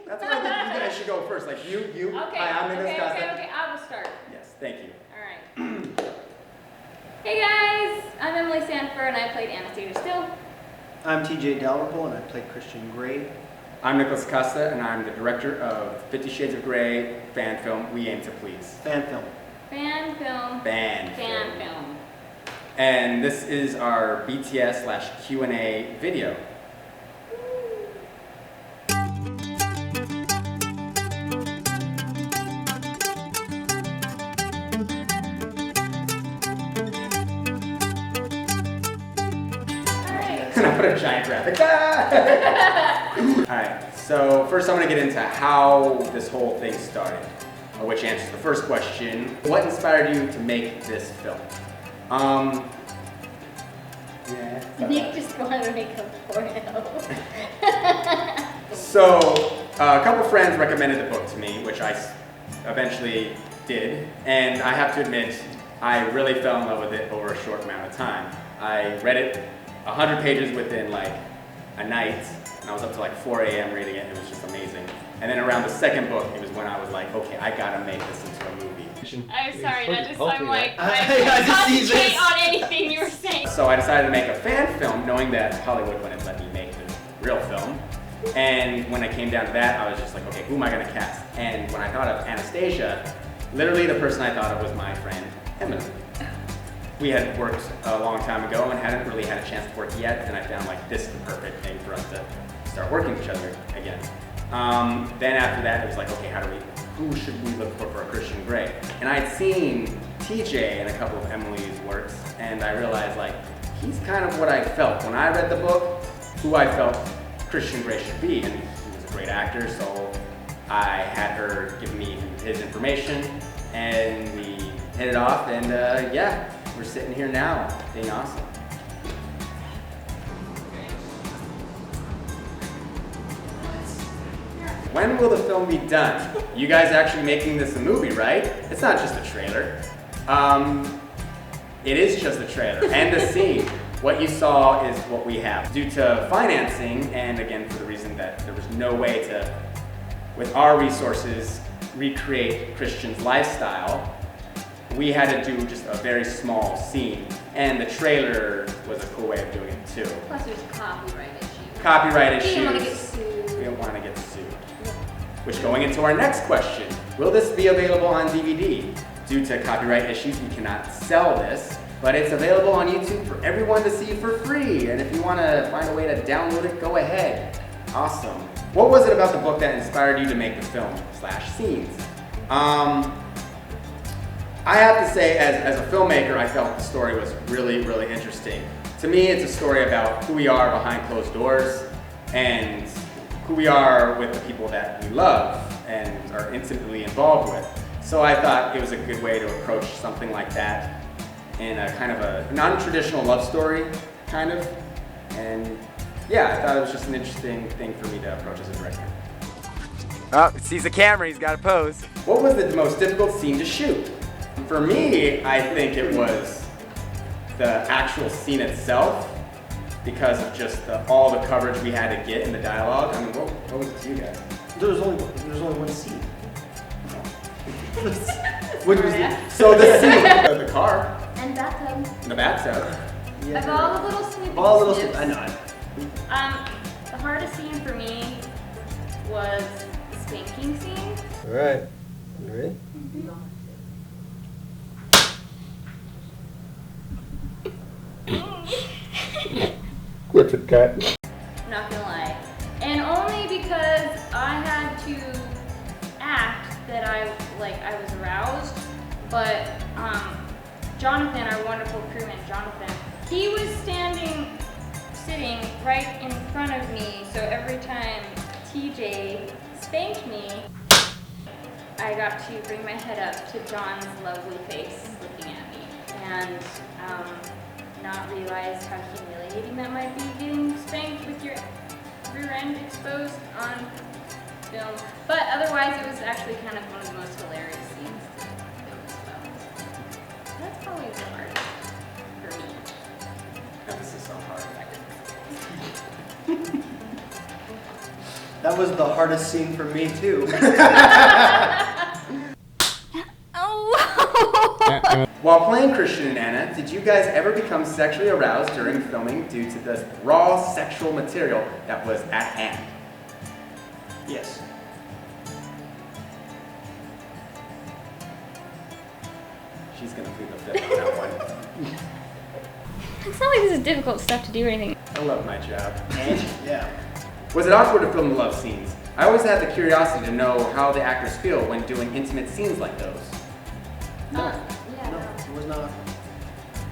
That's what I think you guys should go first. Like you. Okay. Hi, I'm Nicholas Costa. Okay. I will start. Yes, thank you. All right. Hey guys, I'm Emily Sanford and I played Anastasia Still. I'm TJ Dalrymple and I play Christian Grey. I'm Nicholas Costa and I'm the director of 50 Shades of Grey fan film We Aim to Please. Fan film. Fan film. And this is our BTS/Q&A video. And I put a giant graphic. Alright, so first I'm going to get into how this whole thing started, which answers the first question. What inspired you to make this film? Nick just wanted to make a porno. So, a couple friends recommended the book to me, which I eventually did, and I have to admit, I really fell in love with it over a short amount of time. I read it 100 pages within like a night, and I was up to like 4 a.m. reading it. It was just amazing. And then around the second book, it was when I was like, okay, I gotta make this into a movie. I'm sorry, I'm like, I just see concentrate this. on anything you were saying. So I decided to make a fan film, knowing that Hollywood wouldn't let me make the real film. And when it came down to that, I was just like, okay, who am I gonna cast? And when I thought of Anastasia, literally the person I thought of was my friend, Emily. We had worked a long time ago and hadn't really had a chance to work yet, and I found like this is the perfect thing for us to start working with each other again. Then after that, it was like, okay, who should we look for a Christian Grey? And I'd seen TJ in a couple of Emily's works, and I realized like, he's kind of what I felt when I read the book, who I felt Christian Grey should be, and he was a great actor, so I had her give me his information, and we hit it off, and yeah, we're sitting here now, being awesome. When will the film be done? You guys actually making this a movie, right? It's not just a trailer. It is just a trailer and a scene. What you saw is what we have. Due to financing, and again for the reason that there was no way to, with our resources, recreate Christian's lifestyle, we had to do just a very small scene. And the trailer was a cool way of doing it too. Plus there's copyright issues. Copyright issues. We don't want to get sued. We don't want to get sued. Which going into our next question, will this be available on DVD? Due to copyright issues, we cannot sell this, but it's available on YouTube for everyone to see for free. And if you want to find a way to download it, go ahead. Awesome. What was it about the book that inspired you to make the film/scenes? I have to say, as a filmmaker, I felt the story was really, really interesting. To me, it's a story about who we are behind closed doors and who we are with the people that we love and are intimately involved with. So I thought it was a good way to approach something like that in a kind of a non-traditional love story, kind of. And yeah, I thought it was just an interesting thing for me to approach as a director. Oh, he sees the camera, he's got to pose. What was the most difficult scene to shoot? For me, I think it was the actual scene itself, because of just all the coverage we had to get in the dialogue. I mean, what was it to you guys? There's only one scene. What was it? So the scene, the car, And bathtub. in the bathtub. Yeah. Of all the little snippets. All little snippets. I know. The hardest scene for me was the spanking scene. All right. You ready? What's it got? Not gonna lie. And only because I had to act that I was aroused. But Jonathan, our wonderful crewman, Jonathan, he was sitting right in front of me. So every time TJ spanked me, I got to bring my head up to John's lovely face looking at me. And not realize how humiliating that might be, getting spanked with your rear end exposed on film. But otherwise, it was actually kind of one of the most hilarious scenes to film as well. That's probably the hardest for me. This is so hard. That was the hardest scene for me too. Oh. While playing Christian and Anna, did you guys ever become sexually aroused during filming due to the raw sexual material that was at hand? Yes. She's gonna plead the fifth on that one. It's not like this is difficult stuff to do or anything. I love my job. Yeah. Was it awkward to film the love scenes? I always had the curiosity to know how the actors feel when doing intimate scenes like those. No. Yeah, No, no. it was not.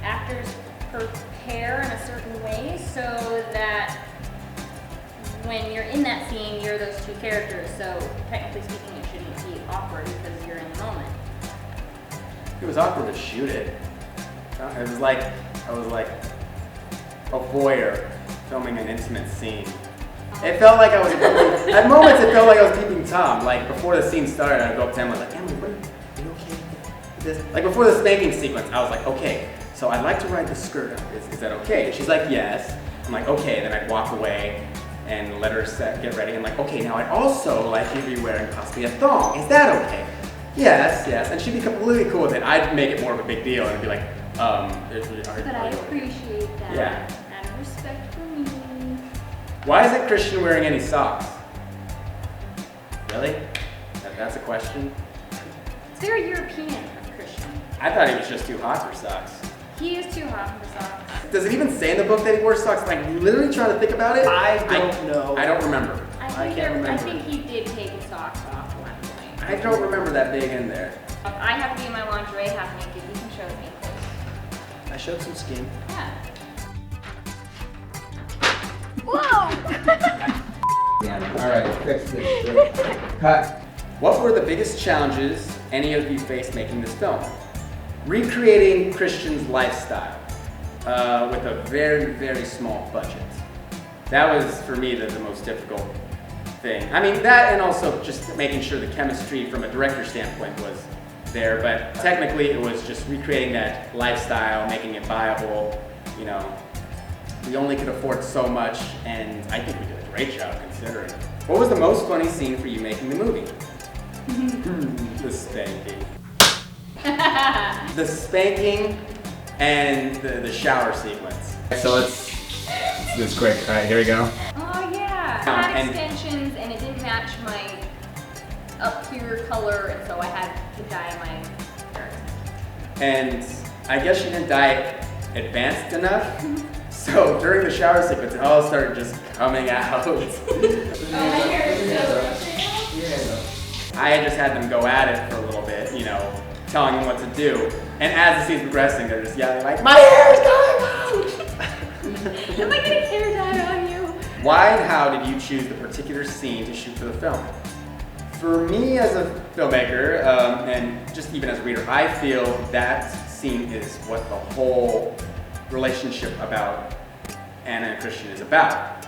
Actors prepare in a certain way so that when you're in that scene, you're those two characters. So technically speaking, it shouldn't be awkward because you're in the moment. It was awkward to shoot it. It was like, I was like a voyeur filming an intimate scene. It felt like I was peeping, at moments it felt like I was peeping Tom. Like before the scene started, I'd go up to him and like, Emily, are you okay with this? Like before the spanking sequence, I was like, okay, so I'd like to ride the skirt up. Is that okay? And she's like, yes. I'm like, okay. Then I'd walk away and let her get ready. I'm like, okay, now I'd also like you to be wearing possibly a thong. Is that okay? Yes, yes. And she'd be completely cool with it. I'd make it more of a big deal and be like, But I appreciate that. Yeah. And respect for me. Why isn't Christian wearing any socks? Really? That's a question? It's very European of Christian. I thought he was just too hot for socks. He is too hot for socks. Does it even say in the book that he wore socks? Like literally trying to think about it? I don't know. I don't remember. I can't remember. I think he did take his socks off at one point. I don't remember that being in there. I have to be in my lingerie half naked. You can show me. I showed some skin. Yeah. Whoa! All right, fix this. Cut. What were the biggest challenges any of you faced making this film? Recreating Christian's lifestyle with a very, very small budget. That was, for me, the most difficult thing. I mean, that and also just making sure the chemistry from a director standpoint was there, but technically it was just recreating that lifestyle, making it viable, you know. We only could afford so much, and I think we did a great job considering. What was the most funny scene for you making the movie? The spanking. The spanking and the shower sequence. So let's do this quick. All right, here we go. Oh yeah. I had And- extensions and it didn't match my up here color, and so I had to dye my hair. And I guess she didn't dye it advanced enough. So during the shower sequence, it all started just coming out. Oh, my hair is so I just had them go at it for a little bit, you know, telling them what to do. And as the scene's progressing, they're just yelling like, "My hair is coming out!" Am I getting hair dye on you? Why and how did you choose the particular scene to shoot for the film? For me as a filmmaker, and just even as a reader, I feel that scene is what the whole relationship about Anna and Christian is about.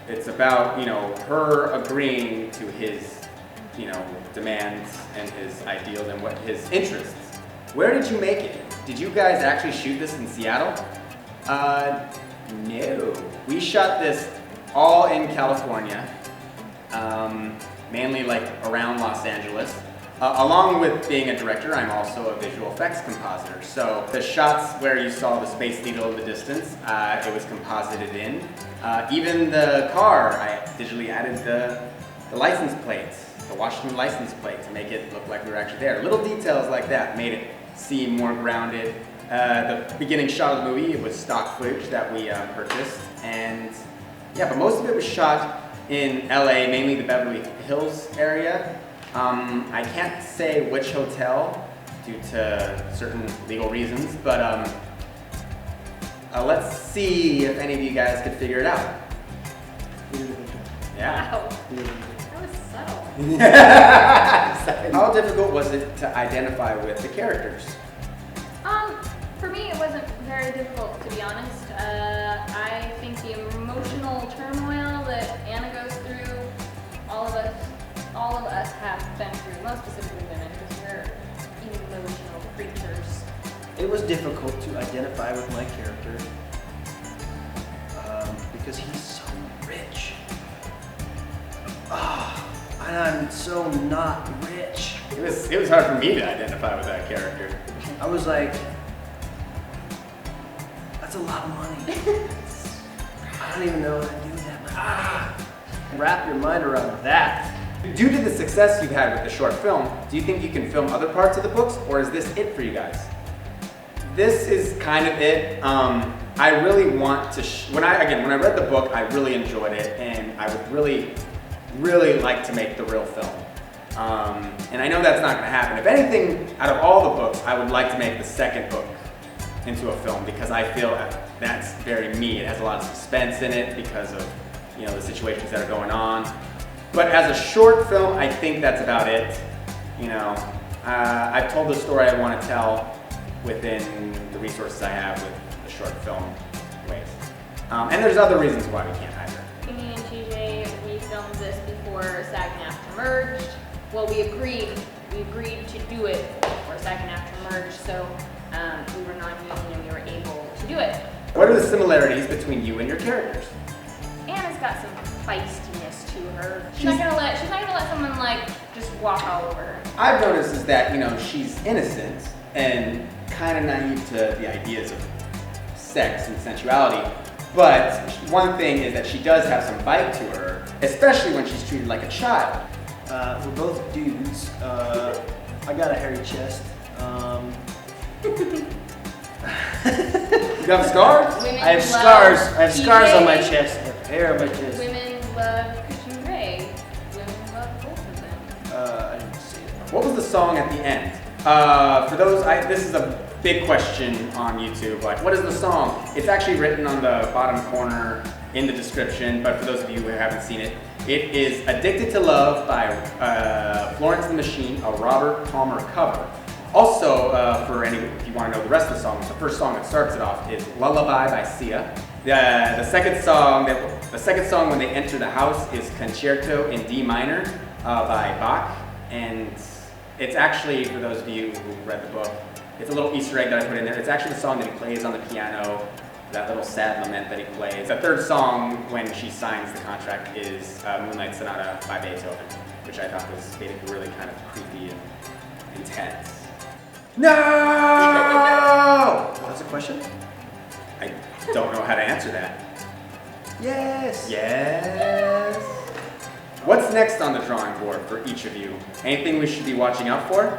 It's about, you know, her agreeing to his, you know, demands and his ideals and what his interests. Where did you make it? Did you guys actually shoot this in Seattle? No. We shot this all in California, mainly like around Los Angeles. Along with being a director, I'm also a visual effects compositor. So the shots where you saw the Space Needle in the distance, it was composited in. Even the car, I digitally added the license plates, the Washington license plate, to make it look like we were actually there. Little details like that made it seem more grounded. The beginning shot of the movie, it was stock footage that we purchased. And yeah, but most of it was shot in LA, mainly the Beverly Hills area. I can't say which hotel due to certain legal reasons, but let's see if any of you guys could figure it out. Yeah. Wow. That was subtle. How difficult was it to identify with the characters? For me, it wasn't very difficult, to be honest. I think the emotional turmoil that Anna goes through, all of us have been through, most specifically women, because we're emotional creatures. It was difficult to identify with my character because he's so rich. and I'm so not rich. It was hard for me to identify with that character. I was like, that's a lot of money. I don't even know how to do that much. Wrap your mind around that. Due to the success you've had with the short film, do you think you can film other parts of the books, or is this it for you guys? This is kind of it. I really want to, when I read the book, I really enjoyed it, and I would really, really like to make the real film. And I know that's not going to happen. If anything, out of all the books, I would like to make the second book into a film, because I feel that's very me. It has a lot of suspense in it because of, you know, the situations that are going on. But as a short film, I think that's about it. You know, I've told the story I want to tell within the resources I have with the short film ways. And there's other reasons why we can't either. Me and TJ, we filmed this before SAG-AFTRA merged. Well, we agreed to do it before SAG-AFTRA merged, so we were non-union and we were able to do it. What are the similarities between you and your characters? Anna's got some feistiness to her. She's not gonna let someone like just walk all over her. I've noticed is that, you know, she's innocent and kind of naive to the ideas of sex and sensuality. But one thing is that she does have some bite to her, especially when she's treated like a child. We're both dudes. I got a hairy chest. You have scars? Women I have love scars. I have scars on my TJ. chest. I have hair on my chest. Women love Christian Grey. Women love both of them. I didn't see it. What was the song at the end? For those, this is a big question on YouTube. Like, what is the song? It's actually written on the bottom corner in the description, but for those of you who haven't seen it, it is Addicted to Love by Florence and the Machine, a Robert Palmer cover. Also, if you want to know the rest of the songs, the first song that starts it off is Lullaby by Sia. The second song when they enter the house is Concerto in D minor by Bach, and it's actually, for those of you who read the book, it's a little Easter egg that I put in there. It's actually the song that he plays on the piano, that little sad lament that he plays. The third song when she signs the contract is Moonlight Sonata by Beethoven, which I thought was really kind of creepy and intense. No! That's a question? I don't know how to answer that. Yes. Yes. What's next on the drawing board for each of you? Anything we should be watching out for?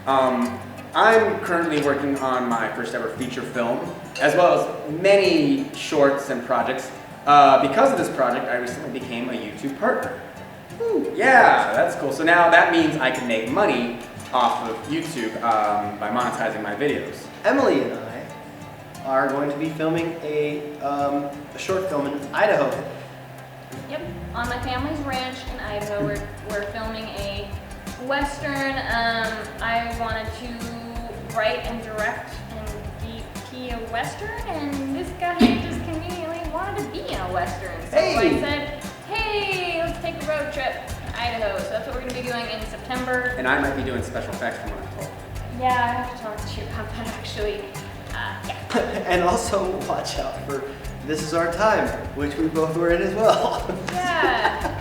I'm currently working on my first ever feature film, as well as many shorts and projects. Because of this project, I recently became a YouTube partner. Ooh, yeah, that's cool. So now that means I can make money off of YouTube by monetizing my videos. Emily and I are going to be filming a short film in Idaho. Yep, on my family's ranch in Idaho, we're filming a Western. I wanted to write and direct and be a Western, and this guy just conveniently wanted to be in a Western. So Hey! I said, hey, let's take a road trip to Idaho. So that's what we're going to be doing in September. And I might be doing special effects from what I'm told. Yeah, I have to talk to you about that actually. Yeah. And also watch out for This Is Our Time, which we both were in as well. Yeah.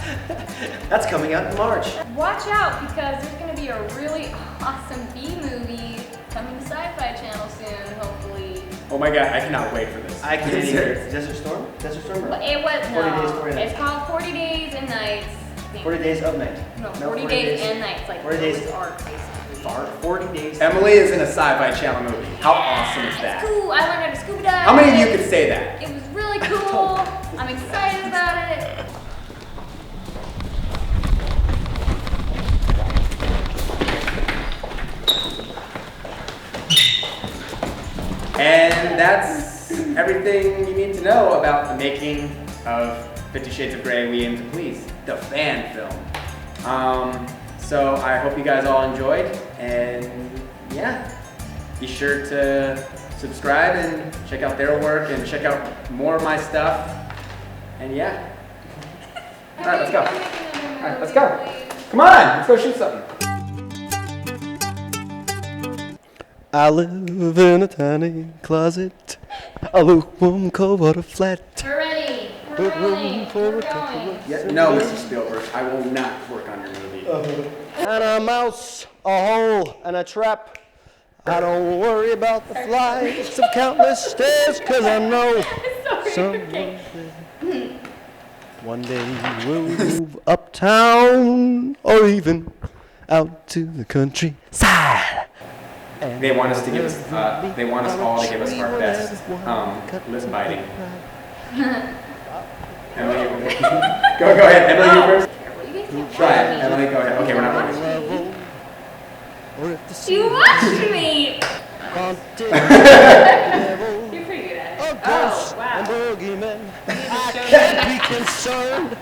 That's coming out in March. Watch out, because there's going to be a really awesome B-movie coming to Sci-Fi Channel soon, hopefully. Oh my god, I cannot wait for this. I can't Serious. even. Desert Storm? Desert Storm? But it was 40 Days, 40 no. Nights. It's called 40 Days and Nights. I think. 40 Days of Night. No, 40 days and Nights. Like 40 days. Noah's Ark, basically. 40 Days. Emily is in a Sci-Fi Channel movie. How awesome is It's that? cool. I learned how to scuba dive. How many of you could say that? It was really cool. I'm excited about it. And that's everything you need to know about the making of 50 Shades of Grey, We Aim to Please, the fan film. So I hope you guys all enjoyed, and yeah, be sure to subscribe and check out their work and check out more of my stuff, and yeah. All right, let's go. All right, let's go. Come on, let's go shoot something. I live in a tiny closet, a lukewarm cold water flat. We're ready. Put room for a couple of Yeah, no, Mr. Spielberg, I will not work on your movie. and a mouse, a hole, and a trap. I don't worry about the flights of countless stairs, 'cause I know Sorry, okay. one day we'll move uptown or even out to the countryside. They want us to give us, they want us all to give us our best lip biting. Emily, go ahead. Emily, you first. Careful, you guys can't Try watch it. me. Emily, go ahead. Okay, we're not watching. Or if the sea You watched me! haunted You're pretty good at a it. ghost Oh, and wow. boogeymen, You I just showed can't me. be concerned.